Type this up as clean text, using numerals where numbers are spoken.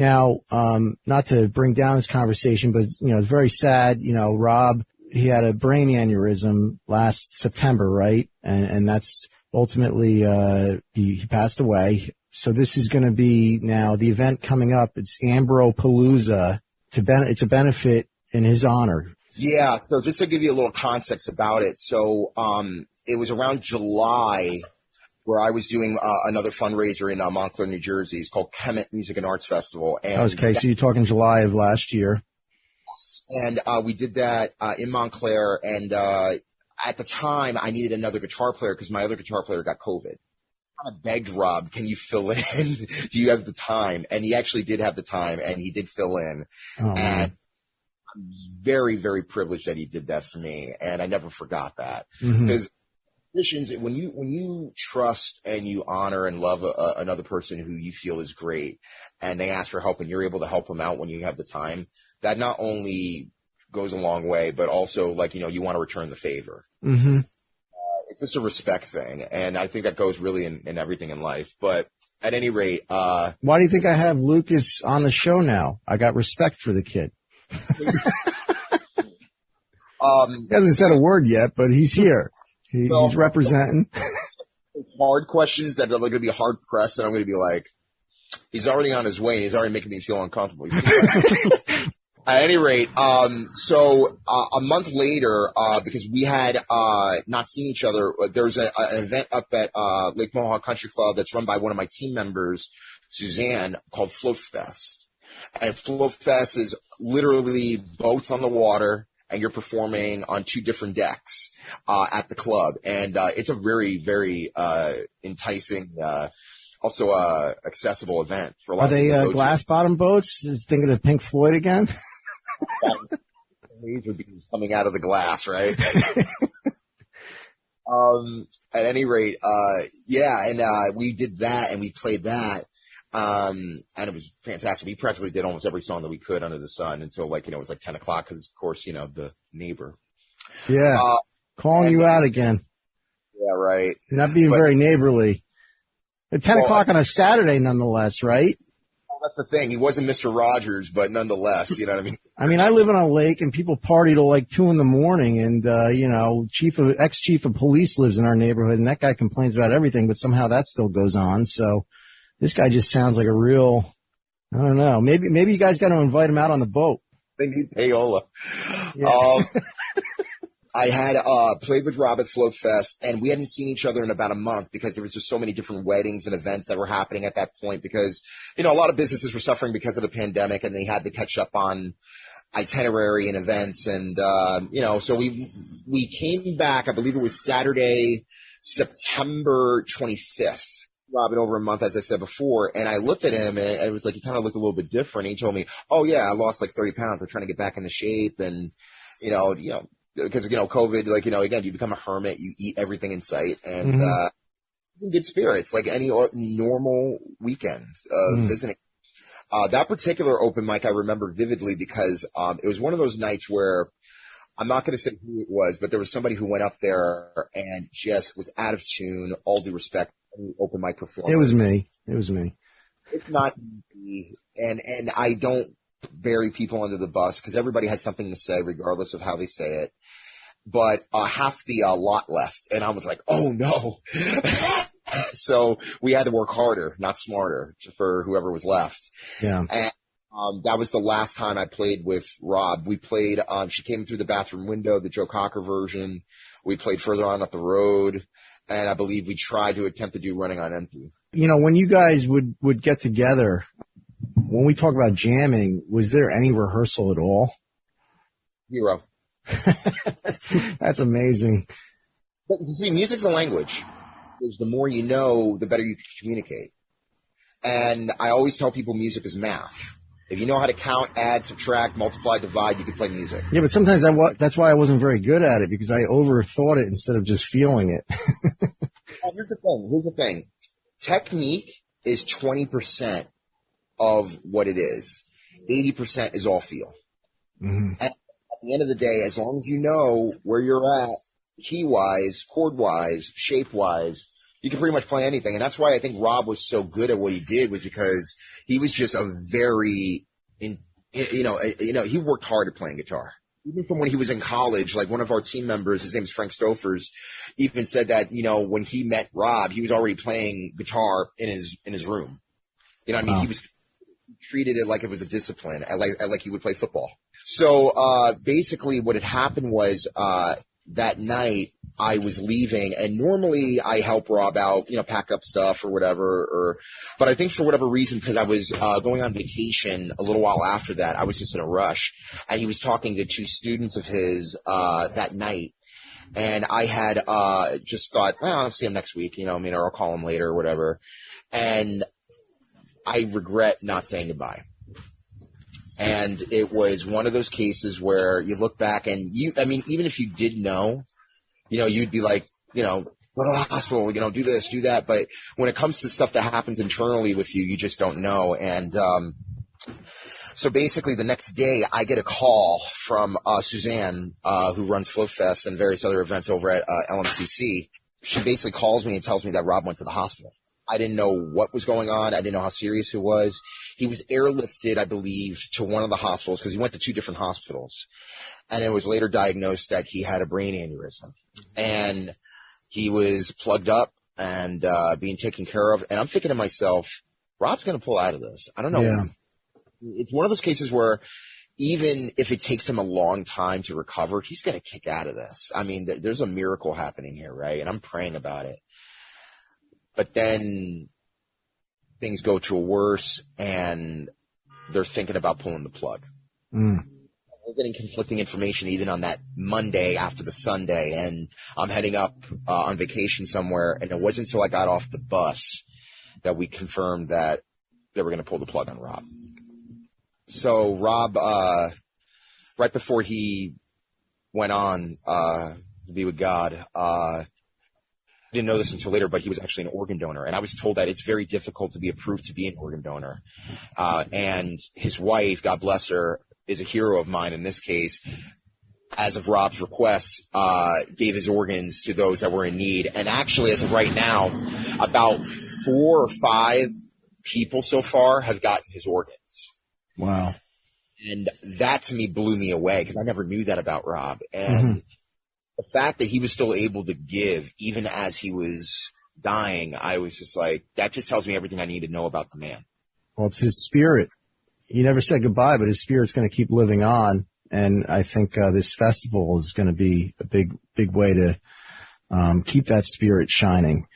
Now, not to bring down this conversation, but, it's very sad. Rob, he had a brain aneurysm last September, right? And that's ultimately, he passed away. So this is going to be now the event coming up. It's AmbroPalooza. It's a benefit in his honor. Yeah. So just to give you a little context about it. So, it was around July where I was doing another fundraiser in Montclair, New Jersey. It's called Kemet Music and Arts Festival. And okay, so you're talking July of last year. And we did that in Montclair. And at the time, I needed another guitar player because my other guitar player got COVID. I kind of begged Rob, can you fill in? Do you have the time? And he actually did have the time, and he did fill in. Oh, and I'm very, very privileged that he did that for me, and I never forgot that. Mm-hmm. Because musicians, when you trust and you honor and love another person who you feel is great, and they ask for help and you're able to help them out when you have the time, that not only goes a long way, but also you want to return the favor. Mm-hmm. It's just a respect thing, and I think that goes really in everything in life. But at any rate, why do you think I have Lucas on the show now? I got respect for the kid. He hasn't said a word yet, but he's here. He's representing. Hard questions that are going to be hard pressed, and I'm going to be like, he's already on his way, and he's already making me feel uncomfortable. At any rate, so a month later, because we had not seen each other, there was an event up at Lake Mohawk Country Club that's run by one of my team members, Suzanne, called Float Fest. And Float Fest is literally boats on the water, and you're performing on 2 different decks at the club. And it's a very, very enticing, also accessible event for a lot of people. Are they glass bottom boats? Thinking of Pink Floyd again? Laser beams coming out of the glass, right? At any rate, and we did that and we played that. And it was fantastic. We practically did almost every song that we could under the sun until it was 10 o'clock because, of course, the neighbor. Yeah. Calling you out again. Yeah, right. You're not being very neighborly. At 10 o'clock on a Saturday, nonetheless, right? That's the thing. He wasn't Mr. Rogers, but nonetheless, you know what I mean? I mean, I live on a lake and people party till 2 a.m. and, ex-chief of police lives in our neighborhood and that guy complains about everything, but somehow that still goes on. So this guy just sounds like a real, I don't know. Maybe you guys got to invite him out on the boat. They need payola. Yeah. I had played with Rob at Float Fest, and we hadn't seen each other in about a month because there was just so many different weddings and events that were happening at that point because, a lot of businesses were suffering because of the pandemic, and they had to catch up on itinerary and events. And, so we came back, I believe it was Saturday, September 25th. Rob, in over a month, as I said before, and I looked at him, and it was he kind of looked a little bit different. He told me, "Oh yeah, I lost 30 pounds. I'm trying to get back into shape," and because COVID, again, you become a hermit. You eat everything in sight, and in good spirits, like any normal weekend visiting. That particular open mic I remember vividly because it was one of those nights where I'm not going to say who it was, but there was somebody who went up there and just was out of tune. All due respect, open mic performer. It was me. It's not me, and I don't bury people under the bus because everybody has something to say regardless of how they say it. But half the lot left, and I was like, oh no. So we had to work harder, not smarter, for whoever was left. Yeah. And that was the last time I played with Rob. We played, She Came Through the Bathroom Window, the Joe Cocker version. We played Further On Up the Road, and I believe we tried to attempt to do Running on Empty. When you guys would get together, when we talk about jamming, was there any rehearsal at all? 0. That's amazing. But you see, music's a language. The more you know, the better you can communicate. And I always tell people music is math. If you know how to count, add, subtract, multiply, divide, you can play music. Yeah, but sometimes that's why I wasn't very good at it, because I overthought it instead of just feeling it. Here's the thing. Technique is 20% of what it is. 80% is all feel. Mm-hmm. And at the end of the day, as long as you know where you're at, key-wise, chord-wise, shape-wise, You can pretty much play anything. And that's why I think Rob was so good at what he did, was because he was just a very, he worked hard at playing guitar. Even from when he was in college, like one of our team members, his name is Frank Stoffers, even said that, when he met Rob, he was already playing guitar in his room. You know what I mean? Wow. He was treated it like it was a discipline, like he would play football. So, basically what had happened was, that night I was leaving, and normally I help Rob out, pack up stuff or whatever, but I think for whatever reason, because I was, going on vacation a little while after that, I was just in a rush, and he was talking to two students of his, that night. And I had, just thought, well, I'll see him next week, or I'll call him later or whatever. And I regret not saying goodbye. And it was one of those cases where you look back and even if you did know, you'd be like, go to the hospital, do this, do that. But when it comes to stuff that happens internally with you, you just don't know. And, so basically the next day I get a call from, Suzanne, who runs Float Fest and various other events over at, LMCC. She basically calls me and tells me that Rob went to the hospital. I didn't know what was going on. I didn't know how serious it was. He was airlifted, I believe, to one of the hospitals because he went to two different hospitals. And it was later diagnosed that he had a brain aneurysm. And he was plugged up and being taken care of. And I'm thinking to myself, Rob's going to pull out of this. I don't know. Yeah. It's one of those cases where even if it takes him a long time to recover, he's going to kick out of this. I mean, there's a miracle happening here, right? And I'm praying about it. But then things go to a worse, and they're thinking about pulling the plug. Mm. We're getting conflicting information even on that Monday after the Sunday, and I'm heading up on vacation somewhere, and it wasn't until I got off the bus that we confirmed that they were going to pull the plug on Rob. So Rob, right before he went on to be with God, I didn't know this until later, but he was actually an organ donor. And I was told that it's very difficult to be approved to be an organ donor. And his wife, God bless her, is a hero of mine in this case. As of Rob's request, gave his organs to those that were in need. And actually, as of right now, about 4 or 5 people so far have gotten his organs. Wow. And that to me blew me away because I never knew that about Rob. And the fact that he was still able to give even as he was dying, I was just like, that just tells me everything I need to know about the man. Well, it's his spirit. He never said goodbye, but his spirit's going to keep living on. And I think this festival is going to be a big way to keep that spirit shining.